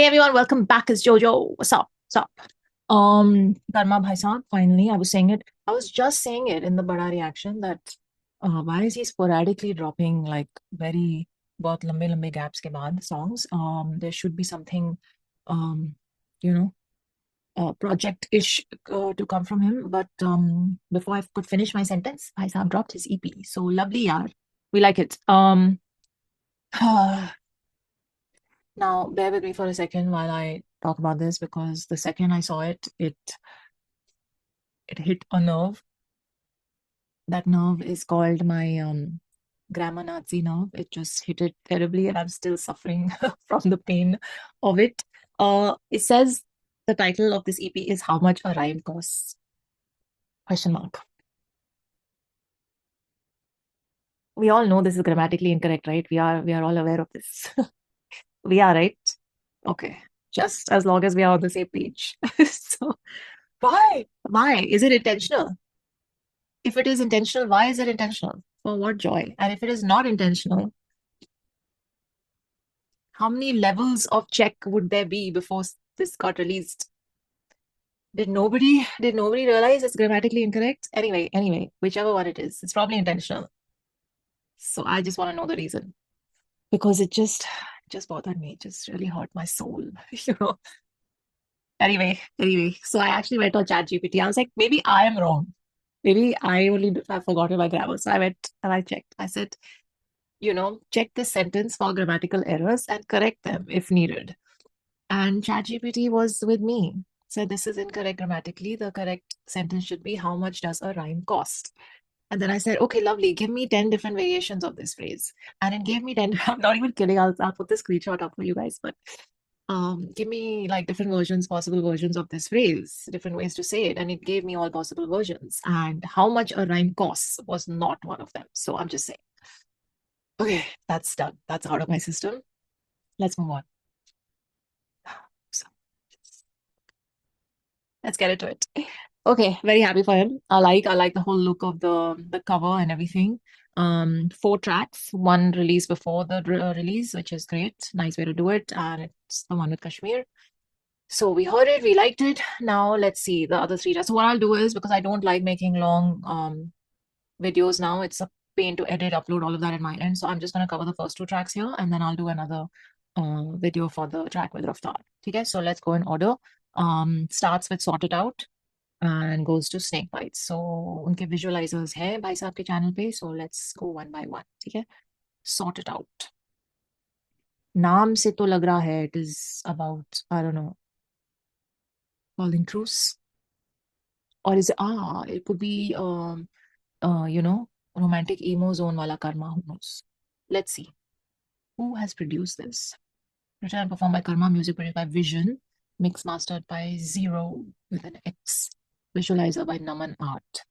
everyone, welcome back. It's Jojo. What's up? What's up? Dharma Bhai Sahab, finally, I was saying it. I was just saying it in the Bada reaction that why is he sporadically dropping like very बहुत लंबे लंबे gaps के बाद songs? There should be something, you know, project-ish to come from him. But before I could finish my sentence, Bhai Sahab dropped his EP. So lovely, yaar. We like it. Now, bear with me for a second while I talk about this, because the second I saw it, it hit a nerve. That nerve is called my grammar Nazi nerve. It just hit it terribly, and I'm still suffering from the pain of it. It says the title of this EP is How Much a Rhyme Costs? Question mark. We all know this is grammatically incorrect, right? We are all aware of this. We are, right? Okay. Just as long as we are on the same page. So why? Why? Is it intentional? If it is intentional, why is it intentional? For what joy? And if it is not intentional, how many levels of check would there be before this got released? Did nobody realize it's grammatically incorrect? Anyway, whichever one it is, it's probably intentional. So I just want to know the reason, because it just bothered me. It just really hurt my soul, you know. Anyway, so I actually went on ChatGPT. I was like, maybe I am wrong. Maybe I have forgotten my grammar. So I went and I checked. I said, check this sentence for grammatical errors and correct them if needed. And ChatGPT was with me. Said this is incorrect grammatically. The correct sentence should be, how much does a rhyme cost? And then I said, okay, lovely. Give me 10 different variations of this phrase. And it gave me 10. I'm not even kidding. I'll put the screenshot up for you guys. But give me like different versions, possible versions of this phrase, different ways to say it. And it gave me all possible versions. And how much a rhyme costs was not one of them. So I'm just saying. Okay, that's done. That's out of my system. Let's move on. So, let's get into it. Okay, very happy for him. I like the whole look of the cover and everything. 4 tracks, one released before the release, which is great. Nice way to do it. And it's the one with Kashmir. So we heard it, we liked it. Now let's see the other 3 tracks. So what I'll do is, because I don't like making long videos now, it's a pain to edit, upload all of that in my end. So I'm just going to cover the first 2 tracks here, and then I'll do another video for the track with Raftaar. Okay, so let's go in order. Starts with Sort It Out and goes to Snake Bites. So unke visualizers hai bhai sahab ke channel pe, so let's go one by one. Okay, Sort It Out. Naam se to lag raha hai it is about, I don't know, calling truce, or is it could be romantic emo zone wala Karma, who knows. Let's see who has produced this. Written and performed by Karma, music produced by Vision, mix mastered by Zero with an X, visualizer by Naman Art.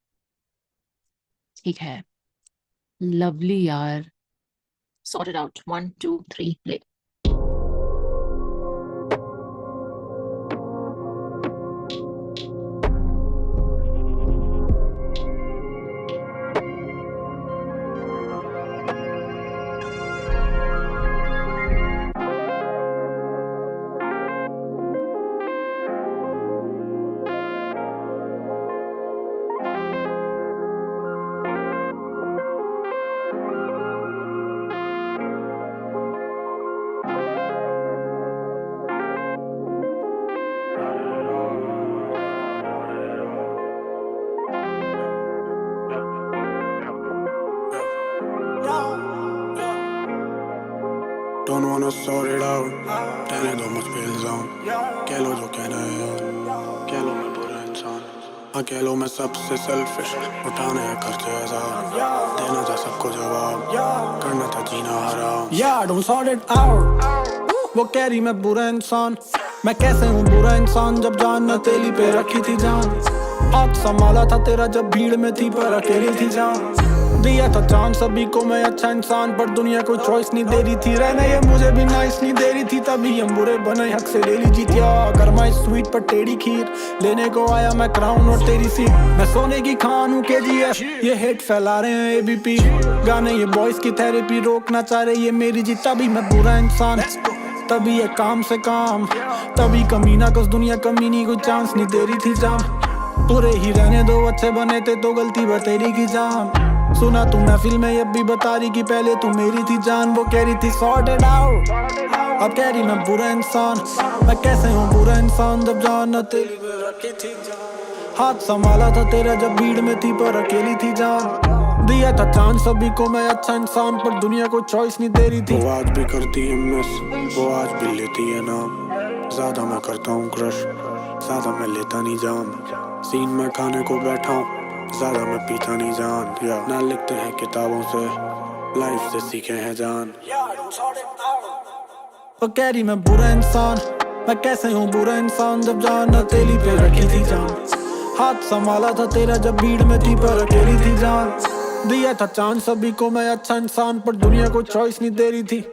ठीक है, lovely यार. Sort It Out. 1, 2, 3, play. Don't wanna sort it out. रहने दो मुझ पे इल्जाम. कह लो जो कहना है यार. कह लो मैं बुरा इंसान. हाँ कह लो मैं सबसे selfish. उठाने हैं खर्चे हजार. देना था सबको जवाब. करना था जीना हराम. Yeah, don't sort it out. वो कह रही मैं बुरा इंसान. मैं कैसे हूँ बुरा इंसान जब जान न तेली पे रखी थी जान. आग संभाला था तेरा जब भीड़ में थी पर अकेली थी जान. दिया था चांस सभी को मैं अच्छा इंसान, पर दुनिया कोई चॉइस नहीं दे रही थी. रहना ये मुझे भी नाइस नहीं दे रही थी, तभी हम बुरे बने हक से ले ली जीतिया. गरमा स्वीट पर टेढ़ी खीर लेने को आया मैं क्राउन और तेरी सीट. मैं सोने की खान हूँ KGF. ये हेट फैला रहे हैं ABP गाने, ये बॉयज की थेरेपी रोकना चाह रहे ये मेरी जीत. तभी मैं बुरा इंसान तभी ये काम से काम, तभी कमीना कस दुनिया कमीनी कोई चांस नहीं दे रही थी जान। पूरे ही रहने दो अच्छे बने थे तो गलती बतेरी की जान। सुना तू महफिल में ये भी बता रही कि पहले तू मेरी थी जान। वो कह रही थी सॉर्टेड आउट, अब कह रही मैं बुरा इंसान। मैं कैसे हूँ बुरा इंसान जब जान न तेरी पे रखी थी जान। हाथ संभाला था तेरा जब भीड़ में थी पर अकेली थी जान। दिया था चांस सभी को मैं अच्छा इंसान, पर दुनिया को चॉइस नहीं दे रही थी। वो आज भी करती है मिस, वो आज भी लेती है नाम। ज्यादा मैं करता हूँ क्रश, ज्यादा मैं लेता नहीं जान। सीन में खाने को बैठा हूँ, ज्यादा मैं पीता नहीं जान। या ना लिखते हैं किताबों से, लाइफ से सीखे हैं जान। वो कह रही मैं बुरा इंसान, मैं कैसे हूँ बुरा इंसान जब जान न तेली पे रखी थी जान। हाथ संभाला था तेरा जब भीड़ में थी पर अकेली थी जान। दिया था चांस सभी को मैं अच्छा इंसान, पर दुनिया को चॉइस नहीं दे रही थी।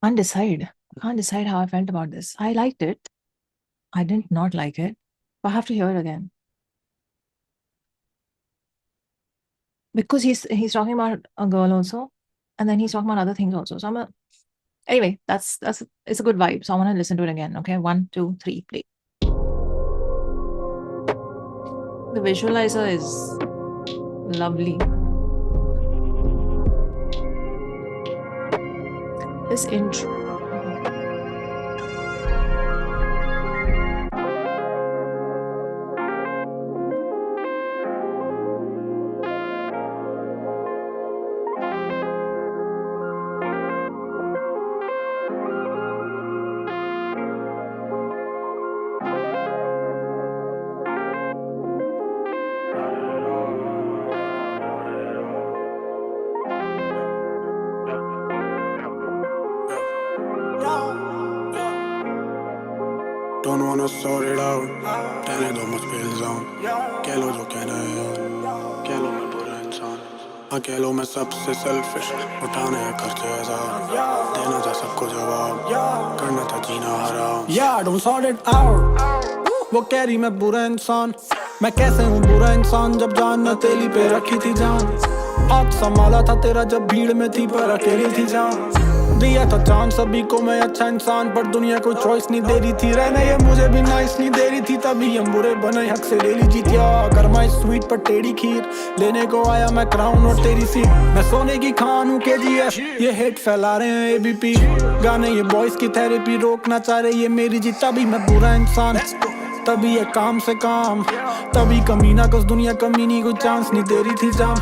Can't decide. I can't decide how I felt about this. I liked it. I didn't not like it. I have to hear it again. Because he's talking about a girl also, and then he's talking about other things also. So anyway, that's it's a good vibe. So I want to listen to it again. Okay, 1, 2, 3, play. The visualizer is lovely. This intro. Don't wanna sort it out, रहने दो मुझ पे इल्जाम। कह लो जो कहना है यार, कह लो मैं बुरा इंसान। हाँ कह लो मैं सबसे सेल्फिश, उठाने हैं खर्चे हजार। देना था सबको जवाब, करना था जीना हराम। Yeah, don't sort it out, वो कह रही मैं बुरा इंसान। मैं कैसे हूँ बुरा इंसान जब जान न तेली पे रखी थी जान। हाथ संभाला था तेरा जब भीड़ में थी पर अकेली थी जान। दिया था चांस सभी को मैं अच्छा इंसान, पर दुनिया को चॉइस नहीं दे रही थी। रहना ये मुझे भी नाइस नहीं दे रही थी, तभी हम बुरे बने हक से ले ली जीतिया। गरमाई स्वीट पर टेढ़ी खीर, लेने को आया मैं क्राउन और तेरी सीट। मैं सोने की खान हूँ KGF, ये हेट फैला रहे हैं ABP। गाने ये बॉयज की थेरेपी, रोकना चाह रहे ये मेरी जीत। तभी मैं बुरा इंसान, तभी ये काम से काम, तभी कमीना कस दुनिया कमीनी कोई चांस नहीं दे रही थी जान।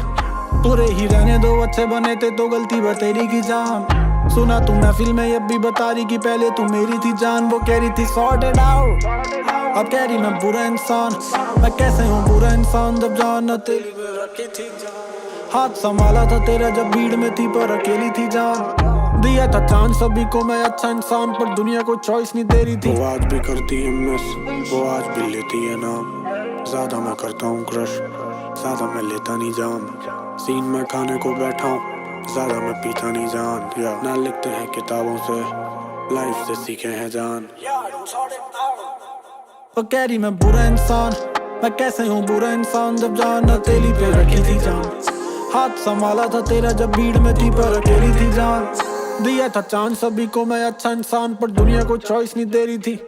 पूरे ही रहने दो अच्छे बने थे तो गलती बतेरी की जान। सुना तू महफिल में ये भी बता रही कि पहले तू मेरी थी जान। वो कह रही थी सॉर्टेड आउट, अब कह रही मैं बुरा इंसान। मैं कैसे हूँ बुरा इंसान जब जान न तेरी पे रखी थी जान। हाथ संभाला था तेरा जब भीड़ में थी पर अकेली थी जान। दिया था चांस सभी को मैं अच्छा इंसान, पर दुनिया को चॉइस नहीं दे रही थी। वो आज भी करती है मिस, वो आज भी लेती है नाम। ज्यादा मैं करता हूँ क्रश, ज्यादा मैं लेता नहीं जान। सीन में खाने को बैठा हूँ, ज्यादा मैं पीता नहीं जान। या ना लिखते हैं किताबों से, लाइफ से सीखे हैं जान। वो कह रही मैं बुरा इंसान, मैं कैसे हूँ बुरा इंसान जब जान न तेली पे रखी थी जान। हाथ संभाला था तेरा जब भीड़ में थी पर अकेली थी जान। दिया था चांस सभी को मैं अच्छा इंसान, पर दुनिया को चॉइस नहीं दे रही थी।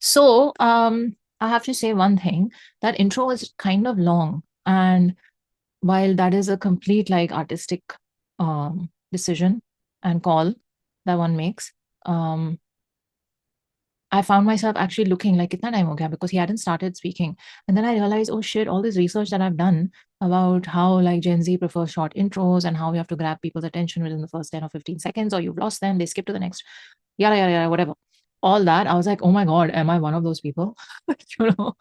So, I have to say one thing. That intro was kind of long, and while that is a complete like artistic decision and call that one makes, um, I found myself actually looking like kitna time ho gaya because he hadn't started speaking. And then I realized, oh shit, all this research that I've done about how like Gen Z prefers short intros and how you have to grab people's attention within the first 10 or 15 seconds, or you've lost them, they skip to the next, yada, yada, yada, whatever. All that, I was like, oh my God, am I one of those people? you know,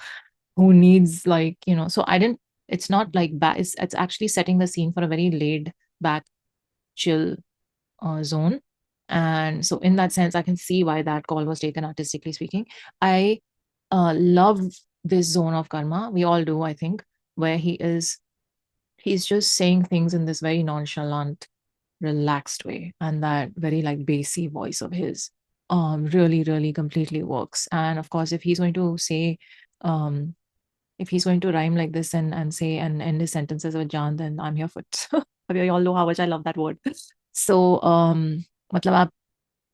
who needs like, so I didn't, it's not like bad. It's actually setting the scene for a very laid back, chill zone. And so in that sense, I can see why that call was taken artistically speaking. I love this zone of Karma. We all do, I think, where he's just saying things in this very nonchalant, relaxed way. And that very like bassy voice of his really, really completely works. And of course, if he's going to say, if he's going to rhyme like this and say and end his sentences with Jan, then I'm here for it. We all know how much I love that word. So, matlab aap,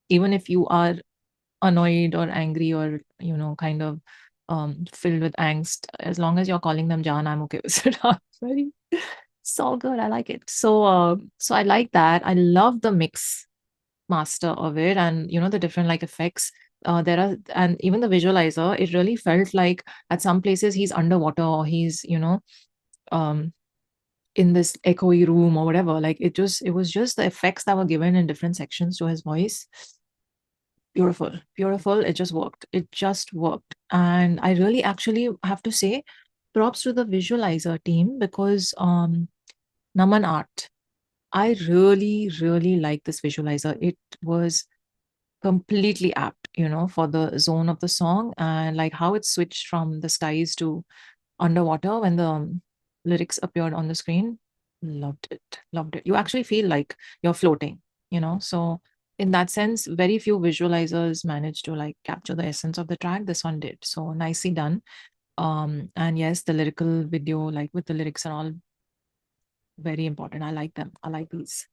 even if you are annoyed or angry or, kind of filled with angst, as long as you're calling them Jan, I'm okay with it. Very, it's all good. I like it. So I like that. I love the mix master of it, and the different like effects there are, and even the visualizer, it really felt like at some places he's underwater, or he's um in this echoey room or whatever. Like it was just the effects that were given in different sections to his voice. Beautiful, beautiful. It just worked. And I really actually have to say props to the visualizer team, because Naman Art, I really, really like this visualizer. It was completely apt, for the zone of the song, and like how it switched from the skies to underwater when the lyrics appeared on the screen. Loved it. Loved it. You actually feel like you're floating, So in that sense, very few visualizers managed to like capture the essence of the track. This one did. So nicely done. And yes, the lyrical video, like with the lyrics and all, very important. I like them. I like these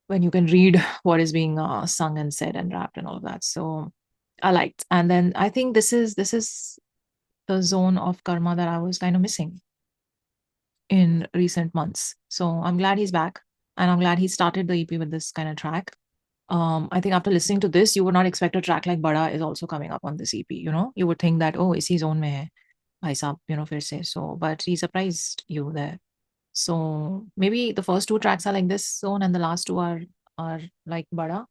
when you can read what is being sung and said and rapped and all of that. So I liked. And then I think this is the zone of Karma that I was kind of missing in recent months. So I'm glad he's back, and I'm glad he started the EP with this kind of track. I think after listening to this, you would not expect a track like Bada is also coming up on this EP. You would think that, oh, is he zone mein hai, bhai sahab, fir se. So, but he surprised you there. So maybe the first two tracks are like this zone, and the last two are like Bada.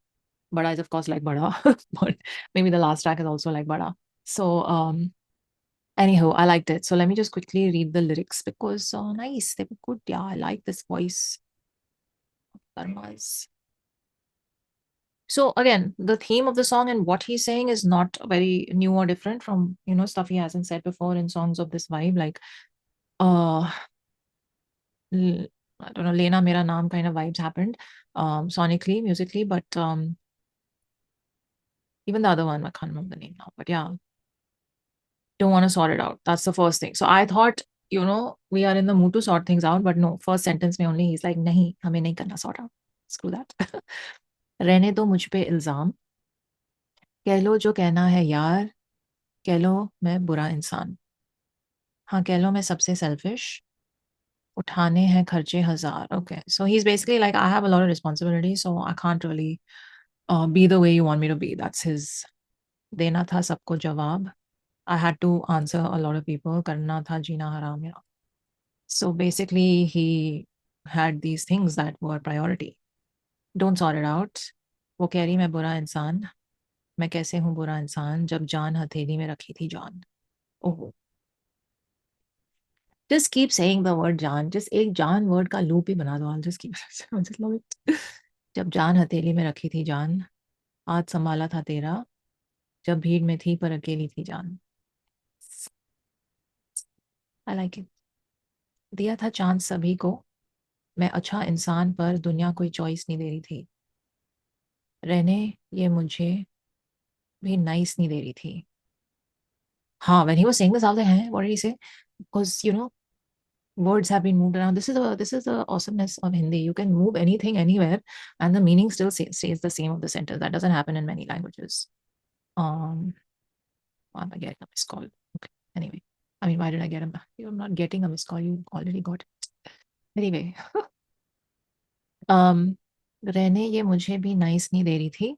Bada is of course like Bada, but maybe the last track is also like Bada. So anywho, I liked it. So let me just quickly read the lyrics, because nice, they were good. Yeah, I like this voice of Karma's. So again, the theme of the song and what he's saying is not very new or different from stuff he hasn't said before in songs of this vibe. Like I don't know, Lena Mera Naam kind of vibes happened sonically, musically, but even the other one, I can't remember the name now. But yeah, don't want to sort it out. That's the first thing. So I thought, we are in the mood to sort things out, but no, first sentence mein only he's like, nahi, hame nahi karna sort out. Screw that. रहने दो मुझ पे इल्जाम, कह लो जो कहना है यार, कह लो मैं बुरा इंसान, हाँ कह लो मैं सबसे सेल्फिश, उठाने हैं खर्चे हजार. Okay, so he's basically like, I have a lot of responsibility, so I can't really be the way you want me to be. That's his देना था सबको जवाब. I had to answer a lot of people. करना था जीना हराम. So basically, he had these things that were priority. Don't sort it out. वो कह रही मैं बुरा इंसान, मैं कैसे हूँ बुरा इंसान, जब जान हथेली में रखी थी जान. Oh, just keep saying the word जान. Just एक जान word का loop ही बना दो. I'll just keep. I just love it. जब जान हथेली में रखी थी जान, हाथ संभाला था तेरा, जब भीड़ में थी पर अकेली थी जान. I like it. दिया था चांस सभी को, मैं अच्छा इंसान पर दुनिया कोई चॉइस नहीं दे रही थी. रहने ये मुझे भी नाइस नहीं दे रही थी. हाँ, when he was saying this, I was like, what did he say? Because words have been moved around. This is the awesomeness of Hindi. You can move anything anywhere, and the meaning still stays the same of the sentence. That doesn't happen in many languages. Why am I getting a missed call? Okay. Anyway, I mean, why did I get a? I'm not getting a missed call. You already got it. Anyway, रहने ये मुझे भी nice नहीं दे रही थी.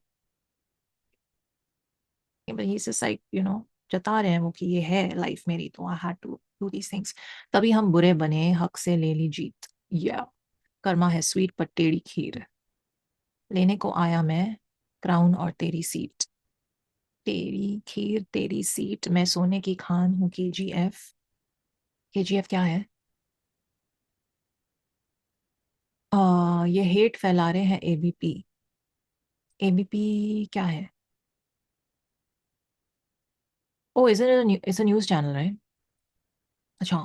But he's just like, you know, जता रहे हैं वो कि ये है लाइफ मेरी, तो I had to do these things. तभी हम बुरे बने, हक से ले ली जीत. Yeah. कर्मा है स्वीट पर टेढ़ी खीर. लेने को आया मैं क्राउन और तेरी सीट. तेरी खीर तेरी सीट. मैं सोने की खान हूँ KGF. KGF क्या है? ये हेट फैला रहे हैं ABP. ABP क्या है? Oh, it's a news channel, right? अच्छा.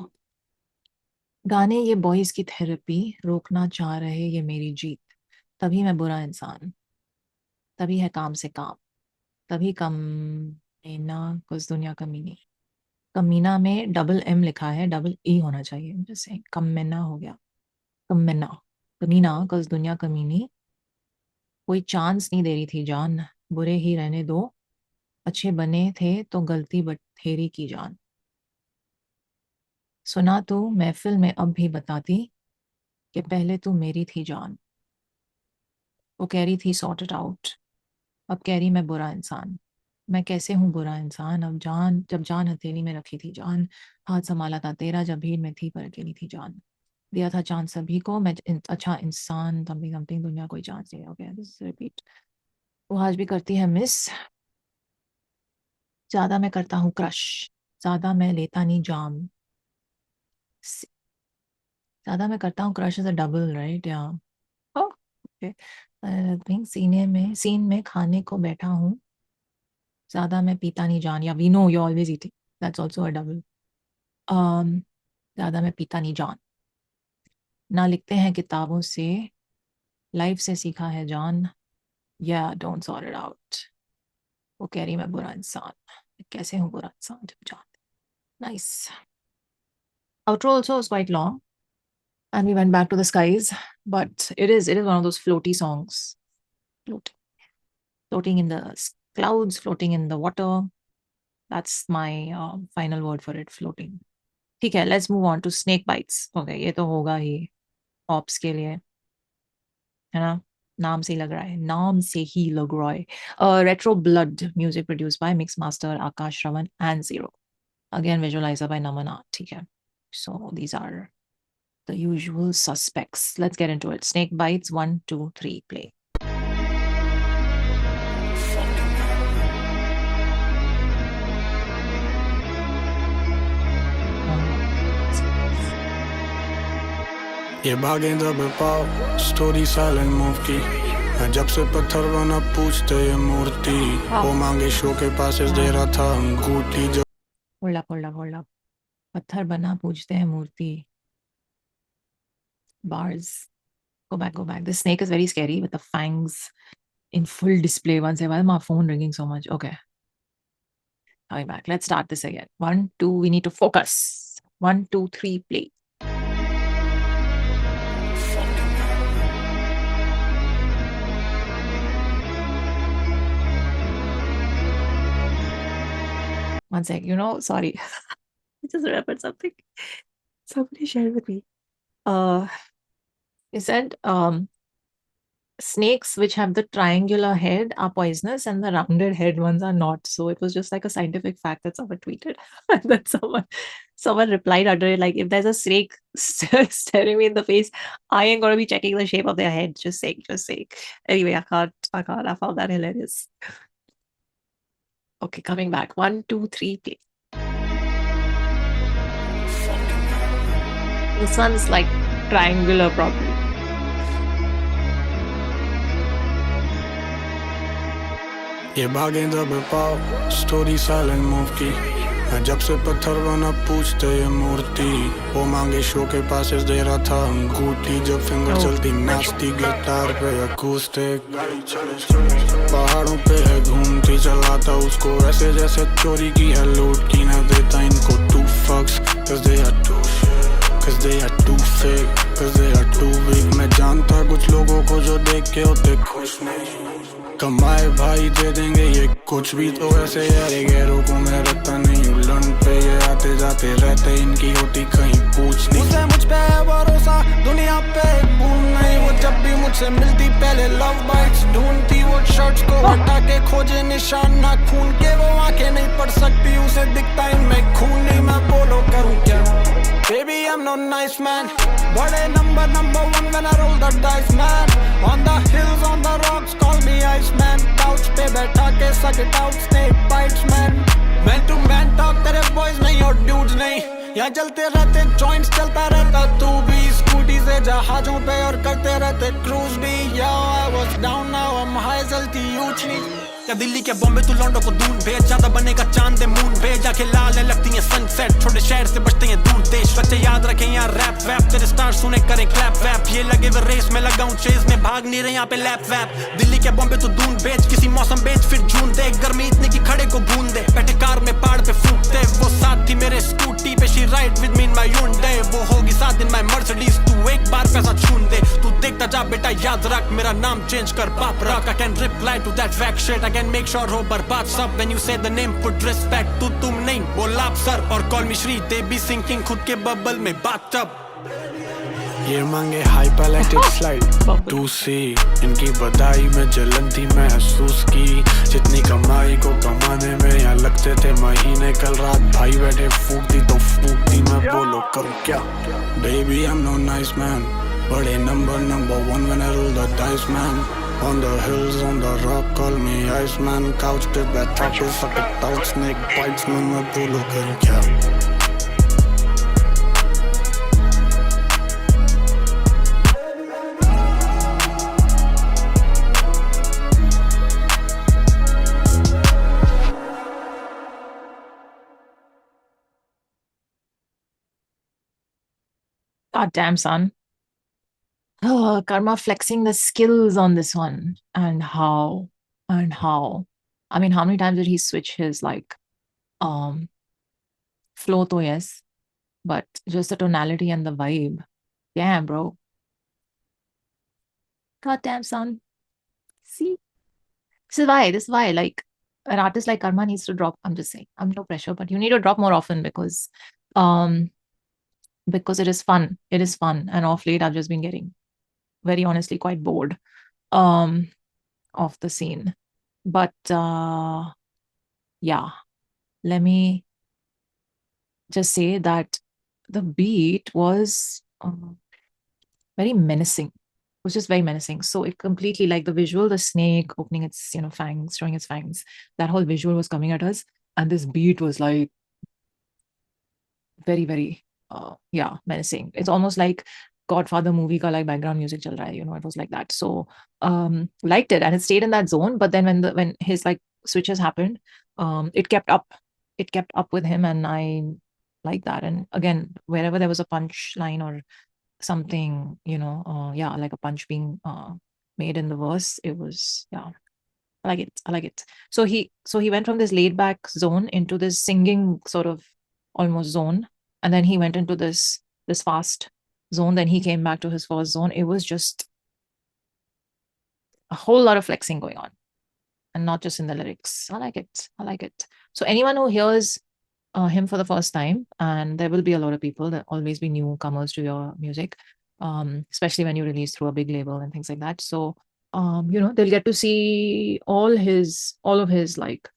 गाने ये बॉयज की थेरेपी, रोकना चाह रहे ये मेरी जीत. तभी मैं बुरा इंसान. तभी है काम से काम. तभी कमीना कुछ दुनिया कमीनी. कमीना में डबल M लिखा है, डबल E होना चाहिए. जैसे कमीना हो गया. कमीना कमीना कुछ दुनिया कमीनी. कोई चांस नहीं दे रही थी जान. बुरे ही रहने दो. अच्छे बने थे तो गलती बथेरी की जान. सुना तू महफिल में अब भी बताती कि पहले तू मेरी थी जान. वो कह रही थी सॉर्ट इट आउट. अब कह रही मैं बुरा इंसान. मैं कैसे हूँ बुरा इंसान. अब जब जान हथेली में रखी थी जान. हाथ संभाला था तेरा जब भीड़ में थी पर अकेली थी जान. दिया था चांस सभी को मैं अच्छा इंसान. समथिंग समथिंग दुनिया कोई चांस नहीं. Okay this repeat. वो आज भी करती है मिस. ज्यादा मैं करता हूँ क्रश. ज्यादा मैं लेता नहीं जाम. ज्यादा मैं करता हूँ crush is a double right. या ओके. थिंक सीन में खाने को बैठा हूँ. ज्यादा मैं पीता नहीं जान. या we know you always eating. That's also a double. ज्यादा मैं पीता नहीं जान. ना लिखते हैं किताबों से. लाइफ से सीखा है जान. या डोंट सॉर्ट इट आउट. वो कह रही मैं बुरा इंसान. कैसे हूँ बुरा इंसान जब जान. Nice. Outro also was quite long. And we went back to the skies. But it is one of those floaty songs. Floating in the clouds, floating in the water. That's my final word for it, floating. ठीक है, let's move on to snake bites. Okay, ये तो होगा ही ops के लिए, है ना. नाम से ही लग रहा है. नाम से ही लग रहा है. Retro Blood, music produced by Mix Master Akash Raman and Zero. Again, visualizer by Namana. ठीक है. So these are the usual suspects. Let's get into it. Snake bites. 1, 2, 3, play. ये भागे जब पाओ स्टोरी साइलेंट मूव की. मैं जब से पत्थर बना पूछते ये मूर्ति. वो मांगे शो के पास दे रहा था अंगूठी. जो hold up. पत्थर बना पूछते हैं मूर्ति. Bars. Go back. This snake is very scary with the fangs in full display. Once in a while, my phone ringing so much. Okay. Coming back. Let's start this again. 1, 2, we need to focus. 1, 2, 3, play. One sec, sorry. I just remembered something. Somebody shared with me. He said snakes which have the triangular head are poisonous and the rounded head ones are not. So it was just like a scientific fact that someone tweeted. And then someone replied under it, like, if there's a snake staring me in the face, I ain't gonna be checking the shape of their head. Just saying. Anyway, I can't. I found that hilarious. Okay, coming back. 1, 2, 3, play. This one's like triangular probably. ये भागे जब पाओ story silent move की. मैं जब से पत्थर बना पूछते ये मूर्ति. वो मांगे शो के पास दे रहा था अंगूठी. जब फिंगर चलती नाचती गिटार पे अकूस्टिक. पहाड़ों पे है घूमती चलाता उसको ऐसे जैसे चोरी की है लूट की. ना देता इनको 2 fucks cause they are too shit. Cause they are too fake. Cause they are too weak. मैं जानता कुछ लोगों को जो देख के होते खुश नहीं. कमाए भाई दे देंगे ये कुछ भी. तो ऐसे यार गैरों को मैं रखता जाते रहते इनकी होती कहीं पूछ नहीं। उसे मुझ पे है भरोसा, दुनिया पे भूल नहीं। वो जब भी मुझसे मिलती पहले लव बाइट्स ढूंढती, वो शर्ट्स को हटा के खोजे निशान ना खून के। वो आंखें नहीं पढ़ सकती, उसे दिखता इनमें खून नहीं। मैं बोलो करूं क्या? Baby, I'm no nice man, but a number one when I roll the dice, man. On the hills, on the rocks, call me Iceman. Couch पे बैठा के suck it out, snake bites, man. Man to man talk, तेरे boys नहीं और dudes नहीं। यहाँ चलते रहते joints, चलता रहता तू भी स्कूटी से जहाजों पे, और करते रहते cruise भी। Yo, I was down, now I'm high, जलती ऊंची। या दिल्ली के बॉम्बे तू लौंडो को दूर भेज, ज्यादा बनेगा चांद दे मून भेज। आके लाल है लगती है सनसेट, छोटे शहर से बचते हैं दूर देश। बच्चे याद रखें यहाँ रैप वैप, तेरे स्टार सुने करें क्लैप वैप। ये लगे वे रेस में लगा हूँ चेज में, भाग नहीं रहे यहाँ पे लैप वैप। दिल्ली के बॉम्बे तू दून भेज, किसी मौसम बेच फिर जून दे। गर्मी इतनी की खड़े को बूंद दे, बैठे कार में पहाड़ पे फूकते। वो साथ थी मेरे स्कूटी पे, she ride with me in my Hyundai। वो होगी साथ इन माय मर्सिडीज, तू एक बार पैसा छून दे। तू देखता जा बेटा याद रख, मेरा नाम चेंज कर पाप रख। I can reply to that fact shit, I can make sure हो बर्बाद सब। When you say the name put respect, तू तुम नहीं बोल आप सर। और call me Shri, they be sinking खुद के बबल में bathtub। ये मांगे हाइपरलाइटेड स्लाइड टू सी, इनकी बधाई में जलन थी महसूस की। जितनी कमाई को कमाने में यहाँ लगते थे महीने, कल रात भाई बैठे फूकती तो फूकती। मैं बोलो करूँ क्या? Baby, I'm no nice man, but a number one when I roll the dice, man. On the hills, on the rock, call me Iceman. Couch पे बैठा के suck it out, snake bites में। मैं बोलो करूँ क्या? God damn, son. Oh, Karma flexing the skills on this one. And how? And how? I mean, how many times did he switch his flow to yes, but just the tonality and the vibe. Damn, bro. God damn, son. See? This is why, like, an artist like Karma needs to drop. I'm just saying, I'm no pressure, but you need to drop more often because it is fun. It is fun. And off late, I've just been getting very honestly quite bored of the scene. But yeah, let me just say that the beat was very menacing. It was just very menacing. So it completely, like the visual, the snake opening its fangs, showing its fangs, that whole visual was coming at us, and this beat was like very, very yeah, menacing. It's almost like Godfather movie ka like background music chal raha hai, it was like that. So liked it, and it stayed in that zone. But then when his like switches happened, it kept up with him, and I like that. And again, wherever there was a punch line or something, yeah, like a punch being made in the verse, it was, yeah, I like it. So he went from this laid back zone into this singing sort of almost zone, and then he went into this fast zone. Then he came back to his first zone. It was just a whole lot of flexing going on, and not just in the lyrics. I like it. So anyone who hears him for the first time, and there will be a lot of people, there always be newcomers to your music, especially when you release through a big label and things like that. So they'll get to see all of his like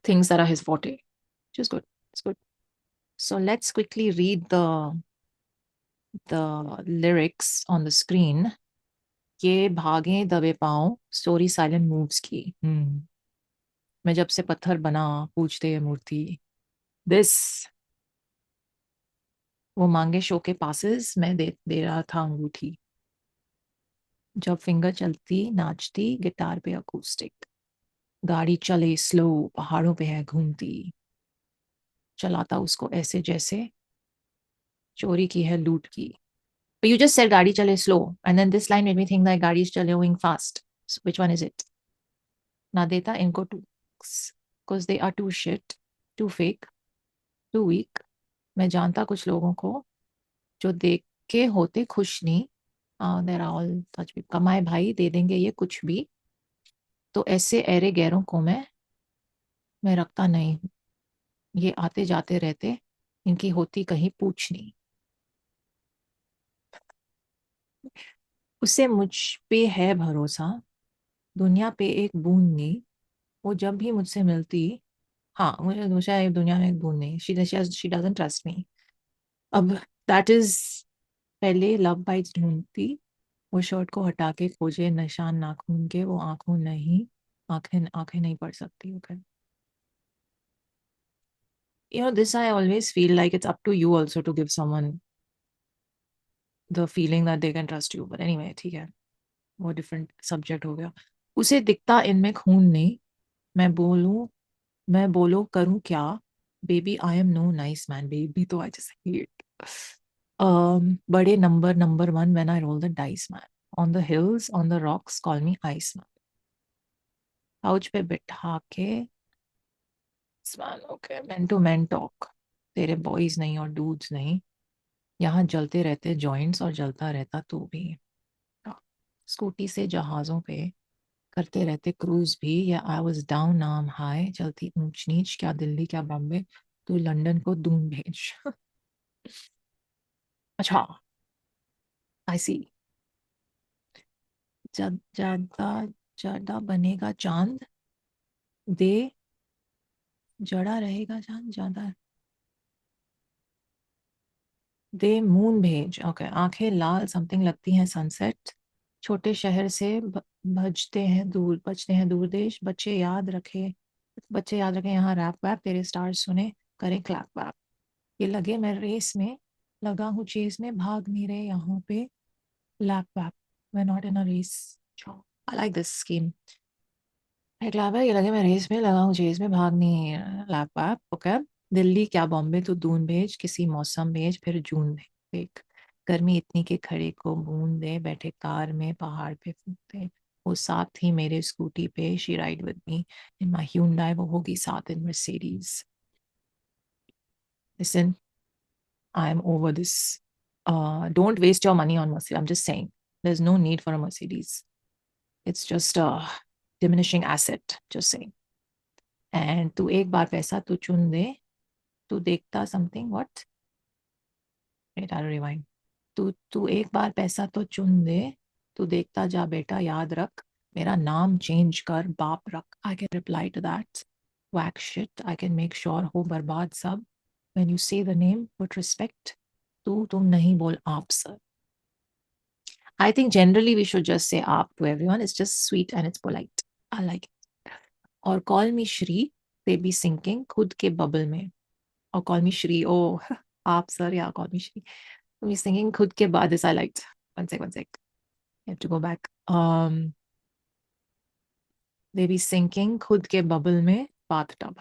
things that are his forte, which is good. It's good. So let's quickly read the lyrics on the screen. ये भागे दबे पाँव, story silent moves की. मैं जब से पत्थर बना, पूछते ये मूर्ति. This, वो मांगे शो के पासेस, मैं दे रहा था अंगूठी. जब फिंगर चलती, नाचती, गिटार पे अकूस्टिक. गाड़ी चले स्लो, पहाड़ों पे है घूमती. चलाता उसको ऐसे जैसे चोरी की है लूट की. But you just said गाड़ी चले slow, and then this line made me think that गाड़ी चले going fast. So which one is it? ना देता इनको two, because they are too shit, too fake, too weak. मैं जानता कुछ लोगों को जो देख के होते खुश नहीं. They're all such people. कमाए भाई दे देंगे ये कुछ भी. तो ऐसे ऐरे गैरों को मैं रखता नहीं हूँ. ये आते जाते रहते इनकी होती कहीं पूछ नहीं। उसे मुझ पे है भरोसा, दुनिया पे एक बूंद नहीं, वो जब भी मुझसे मिलती, हाँ मुझे दूसरा दुनिया में एक बूंद नहीं, शी डजंट ट्रस्ट मी। अब दैट इज, पहले लव बाइट्स ढूंढती, वो शर्ट को हटा के खोजे निशान नाखून के, वो आंखों नहीं, आंखें आंखें नहीं पढ़ सकती। Okay, this I always feel like it's up to you also to give someone the feeling that they can trust you, but anyway ठीक है, वो डिफरेंट सब्जेक्ट हो गया। उसे दिखता इनमें खून नहीं, मैं बोलो करूं क्या, baby I am no nice man, baby तो आई जस्ट हेट। बड़े number one when I roll the dice man, on the hills on the rocks call me ice man, couch पे बिठा के मैन। Okay, man to man talk, तेरे boys नहीं और dudes नहीं, यहाँ जलते रहते जॉइंट्स और जलता रहता तू भी, स्कूटी से जहाज़ों पे करते रहते क्रूज भी, या I was down now I am high, चलती ऊंच नीच, क्या दिल्ली क्या बॉम्बे, तू लंदन को दून भेज। अच्छा, आई सी। ज्यादा ज्यादा बनेगा चांद, दे जड़ा रहेगा चांद, ज्यादा दे मून भेज। ओके, आंखें लाल समथिंग लगती हैं सनसेट, छोटे शहर से बचते हैं दूर देश, बच्चे याद रखे यहाँ रैप वैप, तेरे स्टार्स सुने करें क्लैप वैप, ये लगे मैं रेस में, लगा हूँ चेज में, भाग नहीं रहे यहाँ पे लैप वैप, we not in a race. I like this scheme. एक लैप है, ये लगे मैं रेस में, लगा हूँ चेज में, भाग नहीं लैप वैप। ओके, दिल्ली क्या बॉम्बे तू दून भेज, किसी मौसम भेज फिर जून भेज, देख गर्मी इतनी के खड़े को बूंद दे, बैठे कार में पहाड़ पे फूकते, वो साथ थी मेरे स्कूटी पे, she ride with me in my Hyundai, वो होगी साथ इन Mercedes। Listen, I am over this. Don't waste your money on Mercedes. I'm just saying, there's no need for a Mercedes. It's just a diminishing asset. Just saying. And तू एक बार पैसा तू चुन दे, तू देखता something what? Wait, I'll rewind. तू एक बार पैसा तो चुन दे, तू देखता जा बेटा याद रख, मेरा नाम चेंज कर बाप रख। I can reply to that. Whack shit. I can make sure हो बर्बाद सब. When you say the name, put respect. तुम नहीं बोल आप sir. I think generally we should just say aap to everyone. It's just sweet and it's polite. I like it. Or call me Shri, they be sinking khud ke bubble mein. Or call me Shri, oh, aap sir, yeah, call me Shri. Be singing khud ke baad. This I liked. One sec. I have to go back. They be sinking khud ke bubble mein, bathtub.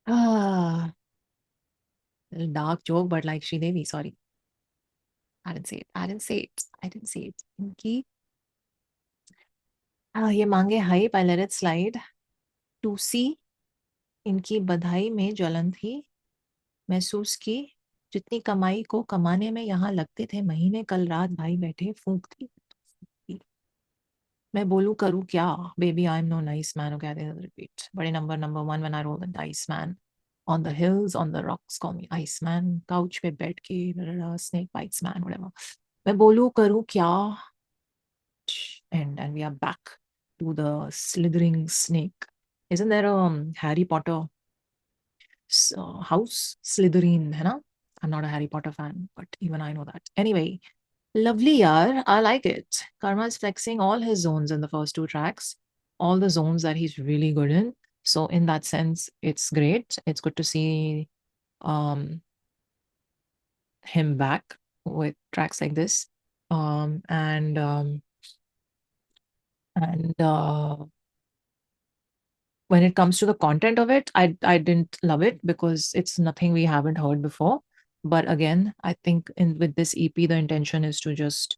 Ah, little dark joke, but like Shri Devi, sorry. I didn't say it. इनकी ये मांगे hype, I let it slide to see, इनकी बधाई में जलन थी, महसूस की जितनी कमाई को कमाने में यहाँ लगते थे महीने, कल रात भाई बैठे फूंकती। मैं बोलूं करूं क्या, baby I am no nice man, repeat, बड़े number one when I roll the dice man, on the hills on the rocks call me ice man, couch पे बैठ के स्नेक बाइट्स मैन, व्हाटएवर, मैं बोलूं करूं क्या, and we are back to the slithering snake. Isn't there a Harry Potter house, Slytherin, है ना? I'm not a Harry Potter fan, but even I know that. Anyway, lovely yaar, I like it. Karma is flexing all his zones in the first two tracks, all the zones that he's really good in. So in that sense, it's great. It's good to see him back with tracks like this. And when it comes to the content of it, I didn't love it because it's nothing we haven't heard before. But again, I think with this EP, the intention is to just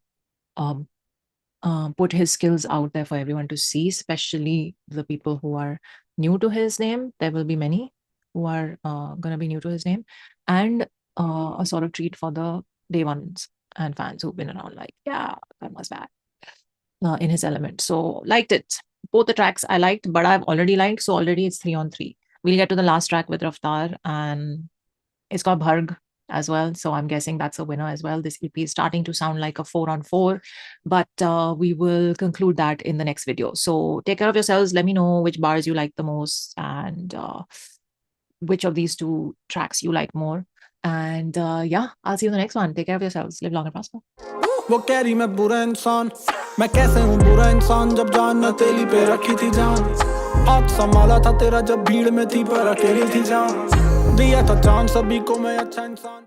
put his skills out there for everyone to see, especially the people who are new to his name. There will be many who are going to be new to his name, and a sort of treat for the day ones and fans who've been around, like, yeah, Karma's back in his element. So liked it. Both the tracks I liked, but I've already liked, so already it's 3 on 3. we'll get to the last track with Raftaar, and it's called Bharg as well. So I'm guessing that's a winner as well. This EP is starting to sound like a 4-on-4, but we will conclude that in the next video. So take care of yourselves. Let me know which bars you like the most and which of these two tracks you like more. And yeah, I'll see you in the next one. Take care of yourselves. Live long and prosper. वो कह रही मैं बुरा इंसान, मैं कैसे हूँ बुरा इंसान जब जान न तेली पे रखी थी जान। आग संभाला था तेरा जब भीड़ में थी पर अकेली थी जान। दिया था चांस सभी को मैं अच्छा इंसान।